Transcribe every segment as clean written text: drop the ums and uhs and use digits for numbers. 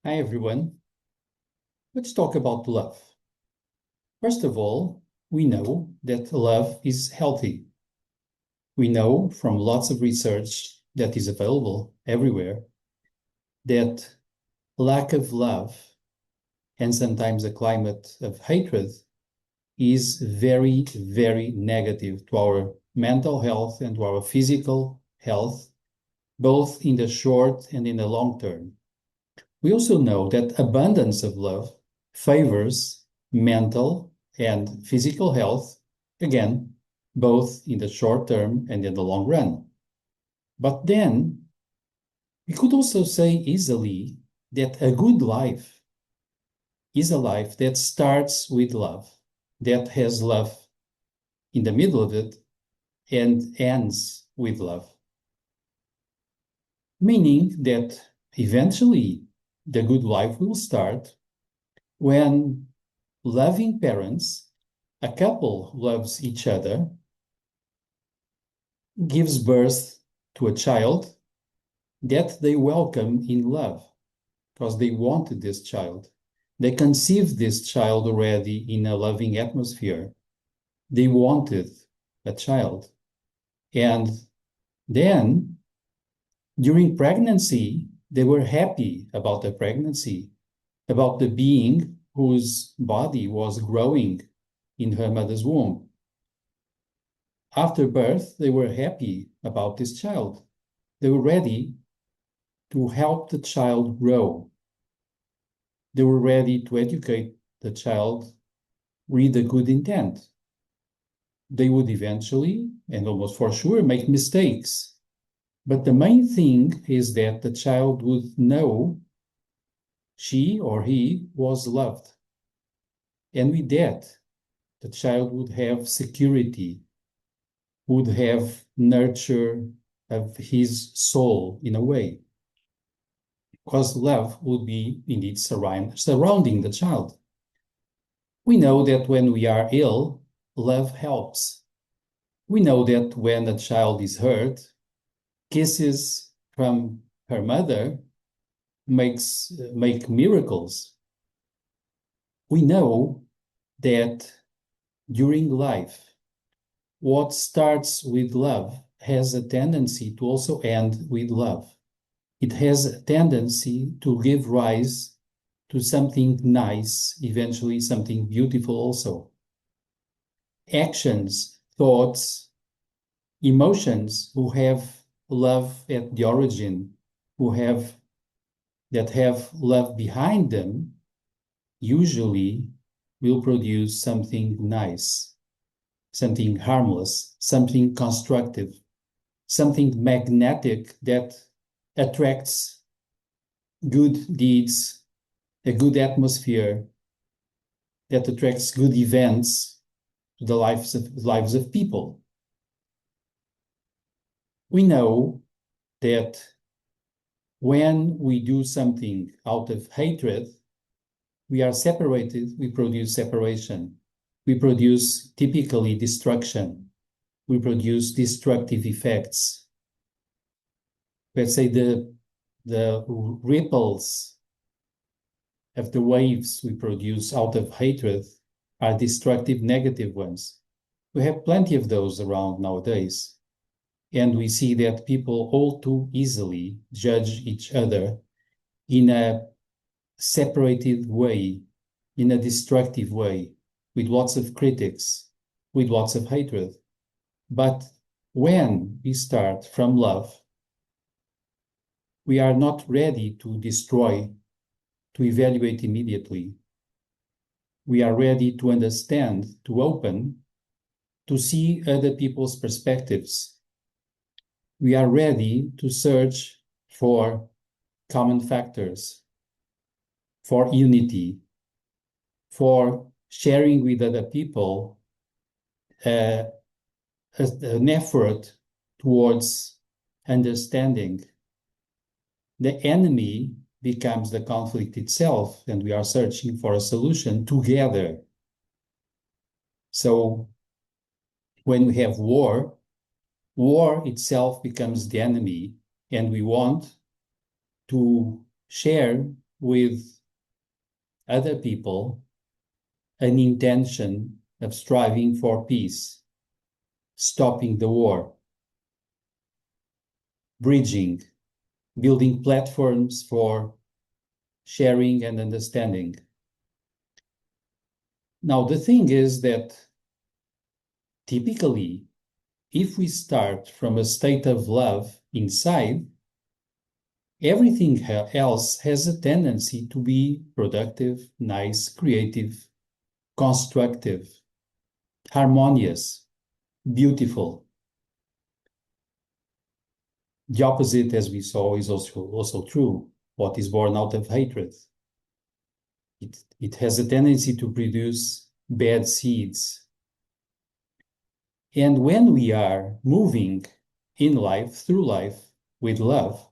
Hi, everyone. Let's talk about love. First of all, we know that love is healthy. We know from lots of research that is available everywhere that lack of love and sometimes a climate of hatred is very, very negative to our mental health and to our physical health, both in the short and in the long term. We also know that abundance of love favors mental and physical health, again, both in the short term and in the long run. But then we could also say easily that a good life is a life that starts with love, that has love in the middle of it and ends with love. Meaning that eventually the good life will start when loving parents, a couple loves each other, gives birth to a child that they welcome in love because they wanted this child. They conceived this child already in a loving atmosphere. They wanted a child. And then during pregnancy, they were happy about the pregnancy, about the being whose body was growing in her mother's womb. After birth, they were happy about this child. They were ready to help the child grow. They were ready to educate the child with a good intent. They would eventually, and almost for sure, make mistakes. But the main thing is that the child would know she or he was loved. And with that, the child would have security, would have nurture of his soul in a way, because love would be indeed surrounding the child. We know that when we are ill, love helps. We know that when a child is hurt, kisses from her mother make miracles. We know that during life, what starts with love has a tendency to also end with love. It has a tendency to give rise to something nice, eventually something beautiful also. Actions, thoughts, emotions who have love at the origin, that have love behind them, usually will produce something nice, something harmless, something constructive, something magnetic that attracts good deeds, a good atmosphere, that attracts good events to the lives of people. We know that when we do something out of hatred, we are separated, we produce separation. We produce typically destruction. We produce destructive effects. Let's say the ripples of the waves we produce out of hatred are destructive, negative ones. We have plenty of those around nowadays. And we see that people all too easily judge each other in a separated way, in a destructive way, with lots of critics, with lots of hatred. But when we start from love, we are not ready to destroy, to evaluate immediately. We are ready to understand, to open, to see other people's perspectives. We are ready to search for common factors, for unity, for sharing with other people an effort towards understanding. The enemy becomes the conflict itself, and we are searching for a solution together. So when we have war itself becomes the enemy, and we want to share with other people an intention of striving for peace, stopping the war, bridging, building platforms for sharing and understanding. Now, the thing is that typically, if we start from a state of love inside, everything else has a tendency to be productive, nice, creative, constructive, harmonious, beautiful. The opposite, as we saw, is also true. What is born out of hatred? It has a tendency to produce bad seeds. And when we are moving in life, through life, with love,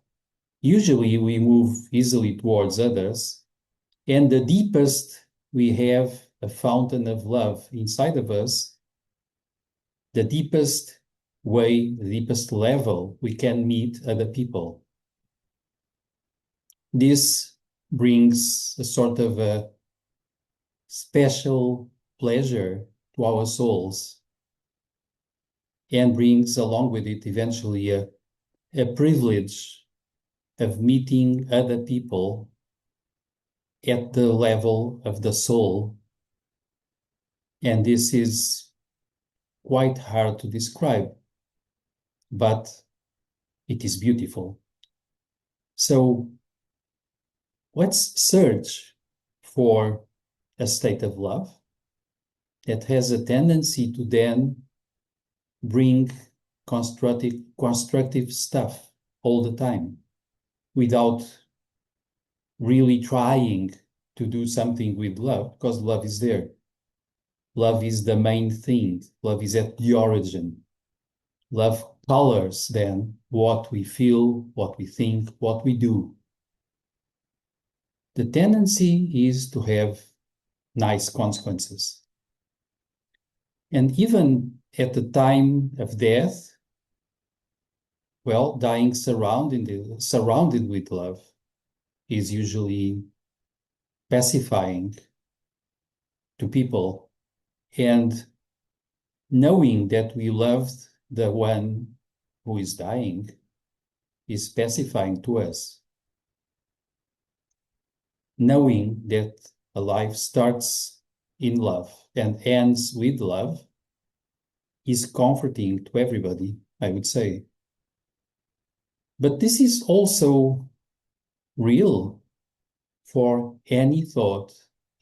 usually we move easily towards others. And the deepest we have a fountain of love inside of us, the deepest way, the deepest level we can meet other people. This brings a sort of a special pleasure to our souls and brings along with it eventually a privilege of meeting other people at the level of the soul. And this is quite hard to describe, but it is beautiful. So let's search for a state of love that has a tendency to then bring constructive stuff all the time without really trying to do something with love, because love is there. Love is the main thing. Love is at the origin. Love colors then what we feel, what we think, what we do. The tendency is to have nice consequences. And even at the time of death, well, dying surrounded with love is usually pacifying to people. And knowing that we loved the one who is dying is pacifying to us. Knowing that a life starts in love and ends with love is comforting to everybody, I would say. But this is also real for any thought,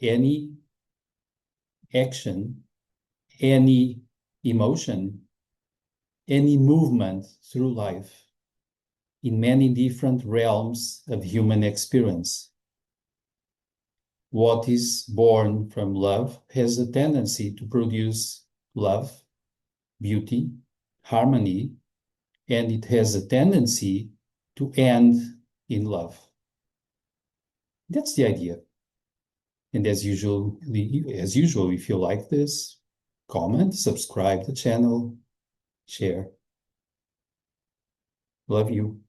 any action, any emotion, any movement through life in many different realms of human experience. What is born from love has a tendency to produce love, beauty, harmony, and it has a tendency to end in love. That's the idea. And as usual, if you like this, comment, subscribe the channel, share. Love you.